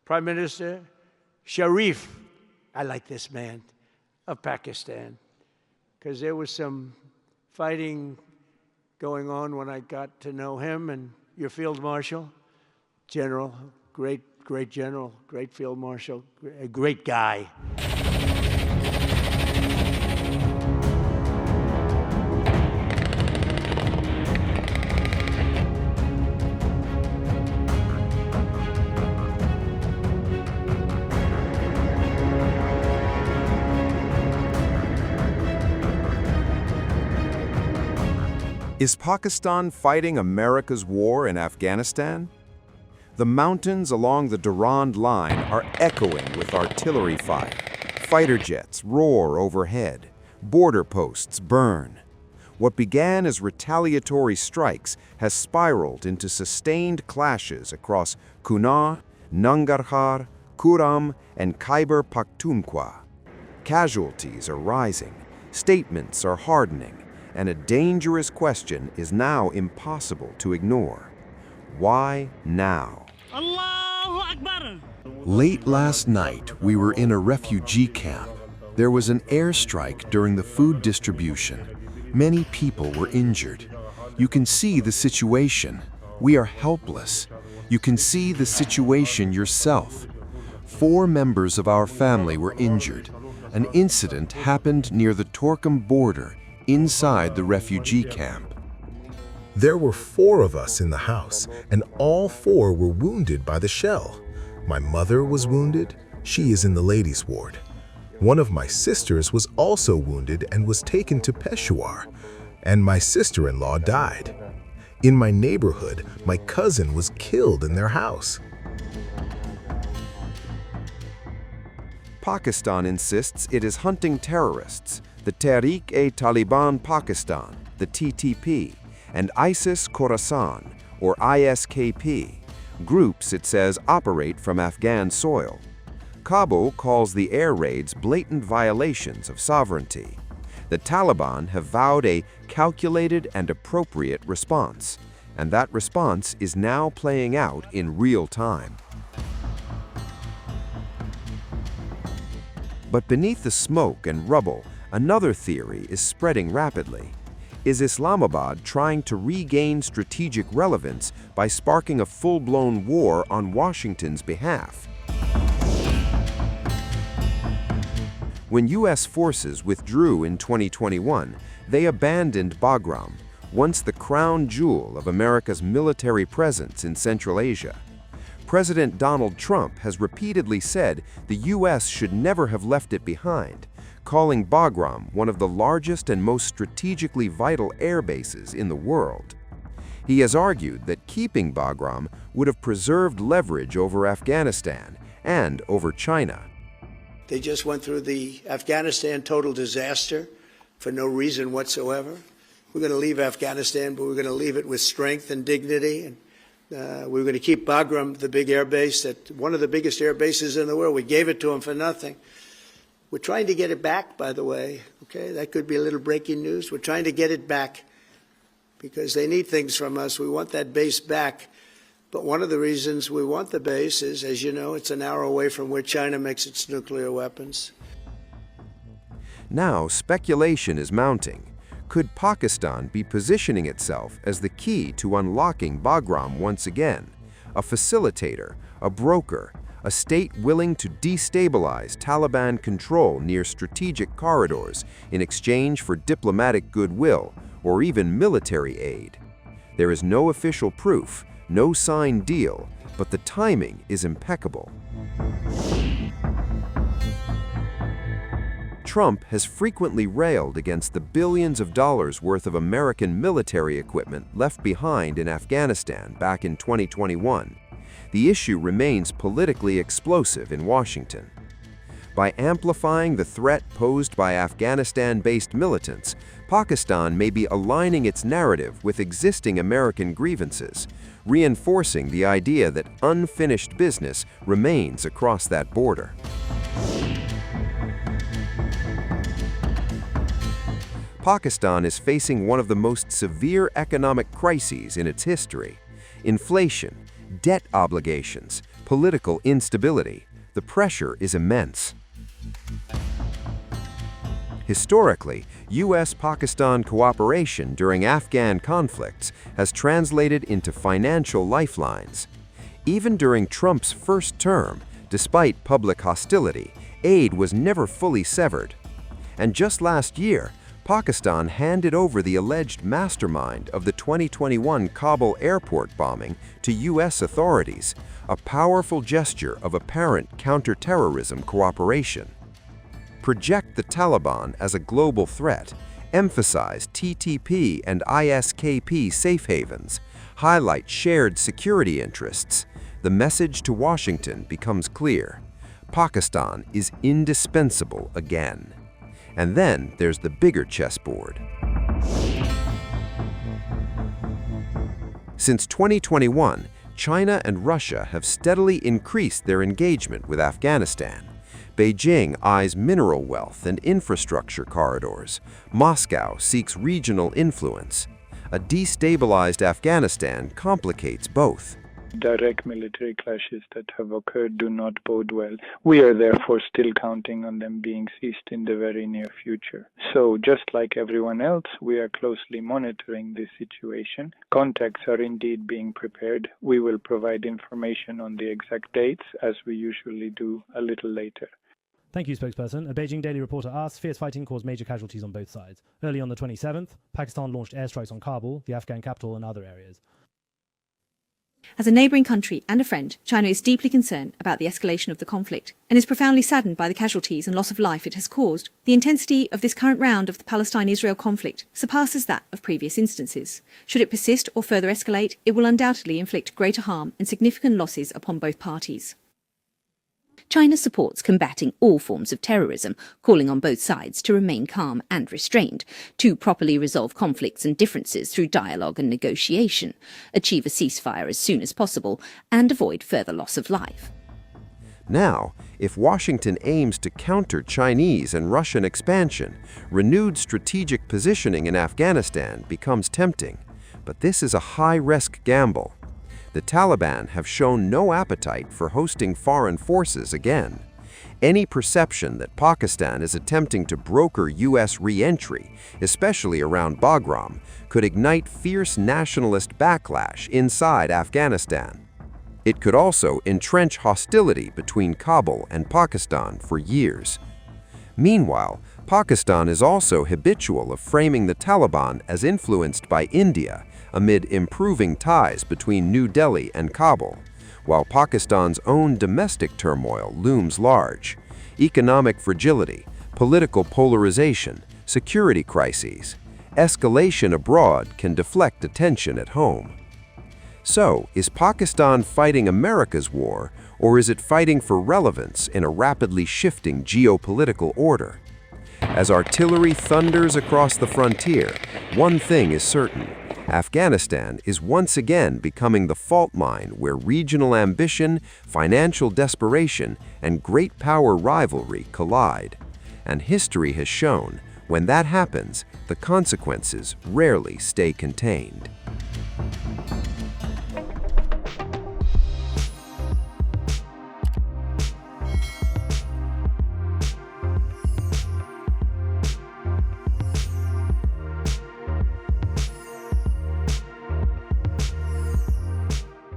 Prime Minister Sharif, I like this man, of Pakistan, because there was some fighting going on when I got to know him, and your Field Marshal, General, great general, great Field Marshal, a great guy. Is Pakistan fighting America's war in Afghanistan? The mountains along the Durand Line are echoing with artillery fire. Fighter jets roar overhead. Border posts burn. What began as retaliatory strikes has spiraled into sustained clashes across Kunar, Nangarhar, Kuram, and Khyber Pakhtunkhwa. Casualties are rising. Statements are hardening. And a dangerous question is now impossible to ignore. Why now? Allahu Akbar! Late last night, we were in a refugee camp. There was an airstrike during the food distribution. Many people were injured. You can see the situation. We are helpless. You can see the situation yourself. 4 members of our family were injured. An incident happened near the Torkham border, inside the refugee camp. There were 4 of us in the house, and all 4 were wounded by the shell. My mother was wounded. She is in the ladies' ward. One of my sisters was also wounded and was taken to Peshawar, and my sister-in-law died. In my neighborhood, my cousin was killed in their house. Pakistan insists it is hunting terrorists, the Tehreek-e-Taliban Pakistan, the TTP, and ISIS-Khorasan, or ISKP, groups it says operate from Afghan soil. Kabul calls the air raids blatant violations of sovereignty. The Taliban have vowed a calculated and appropriate response, and that response is now playing out in real time. But beneath the smoke and rubble, another theory is spreading rapidly. Is Islamabad trying to regain strategic relevance by sparking a full-blown war on Washington's behalf? When U.S. forces withdrew in 2021, they abandoned Bagram, once the crown jewel of America's military presence in Central Asia. President Donald Trump has repeatedly said the U.S. should never have left it behind, calling Bagram one of the largest and most strategically vital air bases in the world. He has argued that keeping Bagram would have preserved leverage over Afghanistan and over China. They just went through the Afghanistan total disaster for no reason whatsoever. We're going to leave Afghanistan, but we're going to leave it with strength and dignity. And we're going to keep Bagram, the big air base, one of the biggest air bases in the world. We gave it to them for nothing. We're trying to get it back, by the way. Okay, that could be a little breaking news. We're trying to get it back because they need things from us. We want that base back. But one of the reasons we want the base is, as you know, it's an hour away from where China makes its nuclear weapons. Now, speculation is mounting. Could Pakistan be positioning itself as the key to unlocking Bagram once again? A facilitator, a broker, a state willing to destabilize Taliban control near strategic corridors in exchange for diplomatic goodwill or even military aid. There is no official proof, no signed deal, but the timing is impeccable. Trump has frequently railed against the billions of dollars worth of American military equipment left behind in Afghanistan back in 2021. The issue remains politically explosive in Washington. By amplifying the threat posed by Afghanistan-based militants, Pakistan may be aligning its narrative with existing American grievances, reinforcing the idea that unfinished business remains across that border. Pakistan is facing one of the most severe economic crises in its history. Inflation, debt obligations, political instability. The pressure is immense. Historically, U.S.-Pakistan cooperation during Afghan conflicts has translated into financial lifelines. Even during Trump's first term, despite public hostility, aid was never fully severed. And just last year, Pakistan handed over the alleged mastermind of the 2021 Kabul airport bombing to U.S. authorities, a powerful gesture of apparent counterterrorism cooperation. Project the Taliban as a global threat, emphasize TTP and ISKP safe havens, highlight shared security interests. The message to Washington becomes clear. Pakistan is indispensable again. And then there's the bigger chessboard. Since 2021, China and Russia have steadily increased their engagement with Afghanistan. Beijing eyes mineral wealth and infrastructure corridors. Moscow seeks regional influence. A destabilized Afghanistan complicates both. Direct military clashes that have occurred do not bode well. We are therefore still counting on them being ceased in the very near future. So, just like everyone else, we are closely monitoring this situation. Contacts are indeed being prepared. We will provide information on the exact dates, as we usually do, a little later. Thank you, spokesperson. A Beijing Daily reporter asked, fierce fighting caused major casualties on both sides. Early on the 27th, Pakistan launched airstrikes on Kabul, the Afghan capital, and other areas. As a neighbouring country and a friend, China is deeply concerned about the escalation of the conflict and is profoundly saddened by the casualties and loss of life it has caused. The intensity of this current round of the Palestine-Israel conflict surpasses that of previous instances. Should it persist or further escalate, it will undoubtedly inflict greater harm and significant losses upon both parties. China supports combating all forms of terrorism, calling on both sides to remain calm and restrained, to properly resolve conflicts and differences through dialogue and negotiation, achieve a ceasefire as soon as possible, and avoid further loss of life. Now, if Washington aims to counter Chinese and Russian expansion, renewed strategic positioning in Afghanistan becomes tempting. But this is a high-risk gamble. The Taliban have shown no appetite for hosting foreign forces again. Any perception that Pakistan is attempting to broker U.S. re-entry, especially around Bagram, could ignite fierce nationalist backlash inside Afghanistan. It could also entrench hostility between Kabul and Pakistan for years. Meanwhile, Pakistan is also habitual of framing the Taliban as influenced by India amid improving ties between New Delhi and Kabul, while Pakistan's own domestic turmoil looms large. Economic fragility, political polarization, security crises, escalation abroad can deflect attention at home. So, is Pakistan fighting America's war, or is it fighting for relevance in a rapidly shifting geopolitical order? As artillery thunders across the frontier, one thing is certain. Afghanistan is once again becoming the fault line where regional ambition, financial desperation, and great power rivalry collide. And history has shown, when that happens, the consequences rarely stay contained.